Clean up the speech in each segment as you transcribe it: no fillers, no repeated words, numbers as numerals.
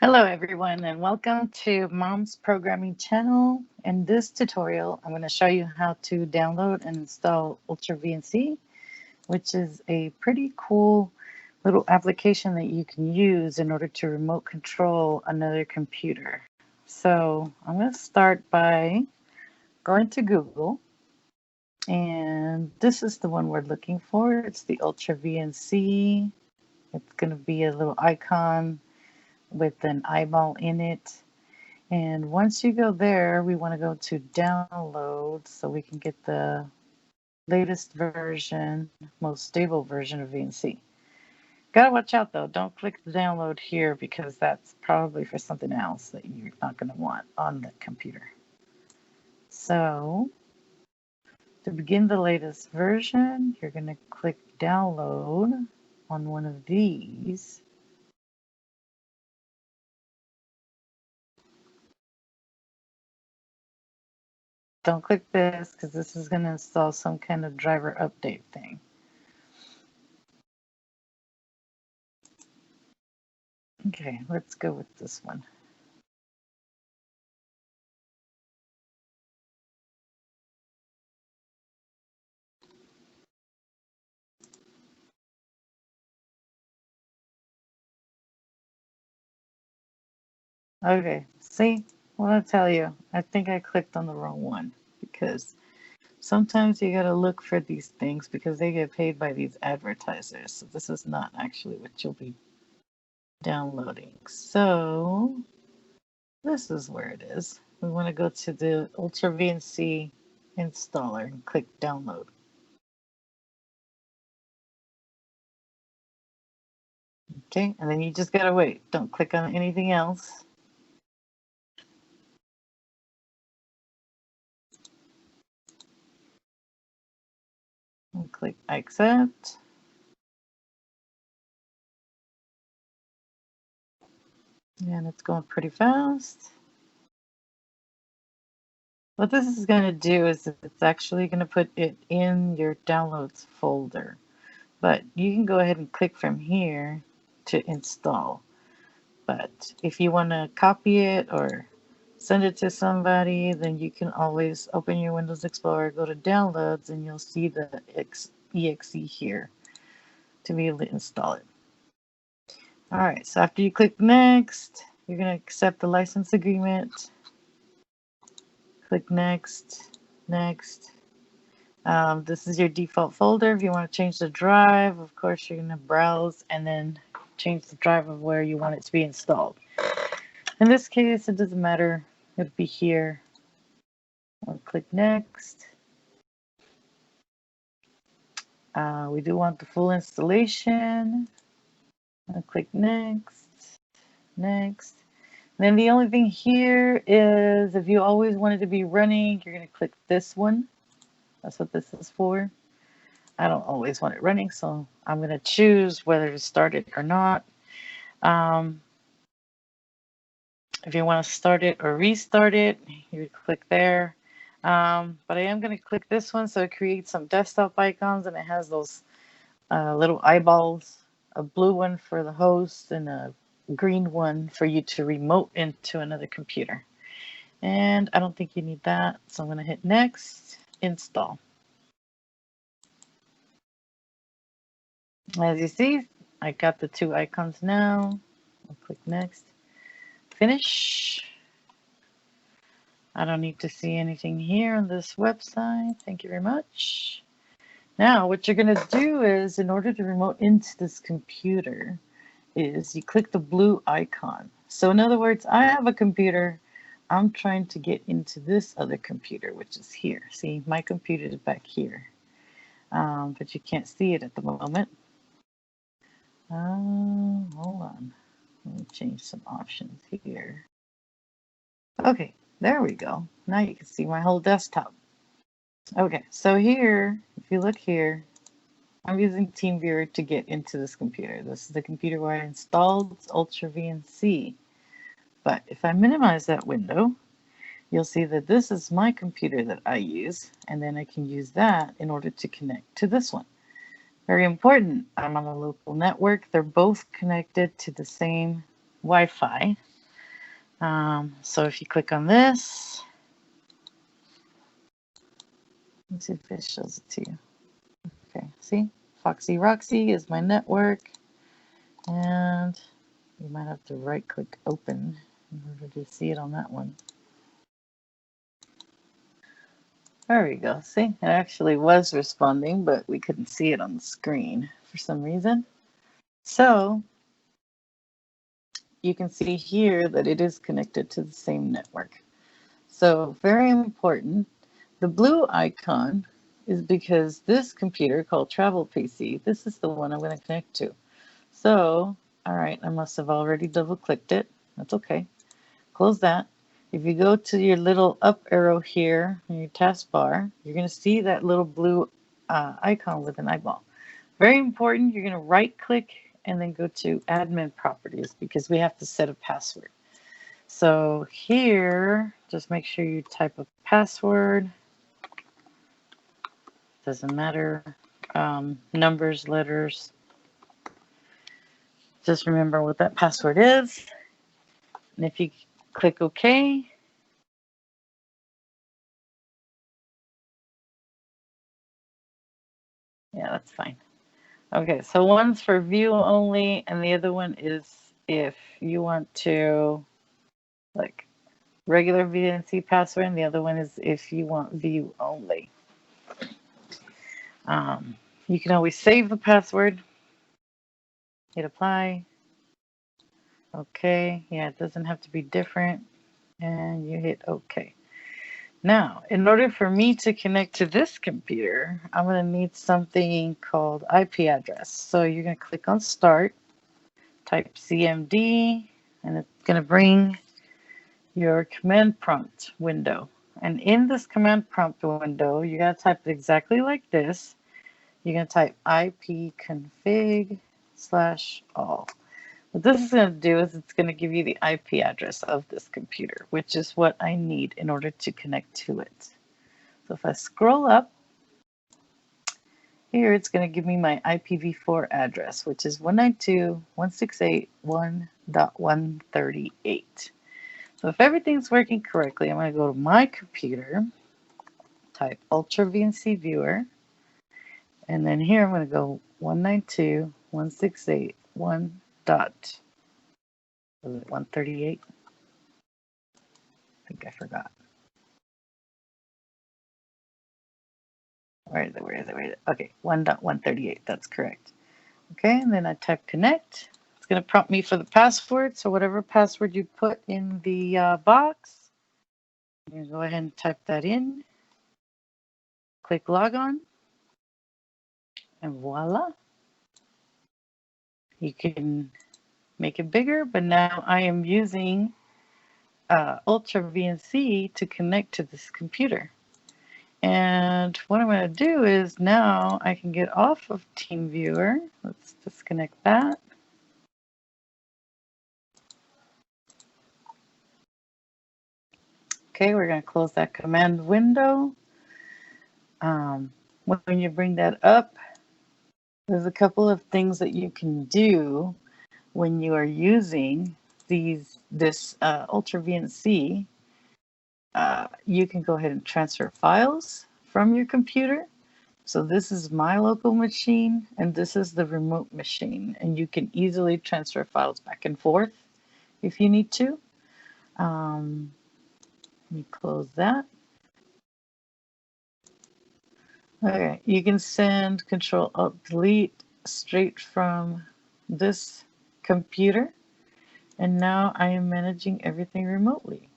Hello everyone and welcome to Mom's Programming Channel. In this tutorial, I'm going to show you how to download and install Ultra VNC, which is a pretty cool little application that you can use in order to remote control another computer. So I'm going to start by going to Google, and this is the one we're looking for. It's the Ultra VNC. It's going to be a little icon with an eyeball in it. And once you go there, we want to go to download so we can get the latest version, most stable version of VNC. Gotta watch out though, don't click the download here because that's probably for something else that you're not going to want on the computer. So to begin the latest version, you're going to click download on one of these. Don't click this because this is going to install some kind of driver update thing. Okay, let's go with this one. Okay, see, what I tell you, I think I clicked on the wrong one because sometimes you gotta look for these things because they get paid by these advertisers. So this is not actually what you'll be downloading. So this is where it is. We want to go to the Ultra VNC installer and click download. Okay, and then you just gotta wait. Don't click on anything else. And click accept. And it's going pretty fast. What this is going to do is it's actually going to put it in your downloads folder. But you can go ahead and click from here to install. But if you want to copy it or send it to somebody, then you can always open your Windows Explorer, go to downloads, and you'll see the exe here to be able to install it. All right, so after you click next, you're going to accept the license agreement. Click next, next. This is your default folder. If you want to change the drive, of course, you're going to browse and then change the drive of where you want it to be installed. In this case, it doesn't matter. It'll be here. I'll click next. We do want the full installation. I'll click next, next. And then the only thing here is if you always want it to be running, you're going to click this one. That's what this is for. I don't always want it running, so I'm going to choose whether to start it or not. If you want to start it or restart it, you would click there. But I am going to click this one so it creates some desktop icons, and it has those little eyeballs, a blue one for the host and a green one for you to remote into another computer. And I don't think you need that, so I'm going to hit next, install. As you see, I got the two icons now. I'll click next, finish. I don't need to see anything here on this website. Thank you very much. Now, what you're going to do is, in order to remote into this computer, is you click the blue icon. So in other words, I have a computer. I'm trying to get into this other computer, which is here. See, my computer is back here. But you can't see it at the moment. Hold on. Let me change some options here. Okay, there we go. Now you can see my whole desktop. Okay, so here, if you look here, I'm using TeamViewer to get into this computer. This is the computer where I installed Ultra VNC. But if I minimize that window, you'll see that this is my computer that I use, and then I can use that in order to connect to this one. Very important, I'm on a local network. They're both connected to the same Wi-Fi. So if you click on this, let's see if it shows it to you. Okay, see, Foxy Roxy is my network, and you might have to right click open in order to see it on that one. There we go. See, it actually was responding, but we couldn't see it on the screen for some reason. So you can see here that it is connected to the same network. So very important. The blue icon is because this computer called Travel PC, this is the one I'm going to connect to. So, all right, I must have already double clicked it. That's okay. Close that. If you go to your little up arrow here in your taskbar, you're going to see that little blue icon with an eyeball. Very important, you're going to right click and then go to admin properties because we have to set a password. So here, just make sure you type a password. Doesn't matter, numbers, letters. Just remember what that password is. And if you click OK, yeah, that's fine. Okay, so one's for view only, and the other one is if you want to, like, regular VNC password, and the other one is if you want view only. You can always save the password, hit apply. Okay, yeah, it doesn't have to be different, and you hit OK. Now, in order for me to connect to this computer, I'm going to need something called IP address. So you're going to click on Start, type CMD, and it's going to bring your command prompt window. And in this command prompt window, you got to type it exactly like this. You're going to type ipconfig/all. What this is going to do is it's going to give you the IP address of this computer, which is what I need in order to connect to it. So if I scroll up, here it's going to give me my IPv4 address, which is 192.168.1.138. So if everything's working correctly, I'm going to go to my computer, type Ultra VNC Viewer, and then here I'm going to go 192.168.1.138. I think I forgot. Where is it? Okay, 1.138. That's correct. Okay, and then I type connect. It's going to prompt me for the password. So whatever password you put in the box, I'm going to go ahead and type that in. Click log on. And voila. You can make it bigger, but now I am using Ultra VNC to connect to this computer. And what I'm going to do is now I can get off of TeamViewer. Let's disconnect that. Okay, we're going to close that command window. When you bring that up, there's a couple of things that you can do when you are using this Ultra VNC. You can go ahead and transfer files from your computer. So this is my local machine, and this is the remote machine, and you can easily transfer files back and forth if you need to. Let me close that. Okay, you can send Control-Alt-Delete straight from this computer, and now I am managing everything remotely.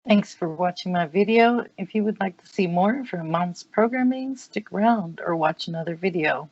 Thanks for watching my video. If you would like to see more from Mom's Programming, stick around or watch another video.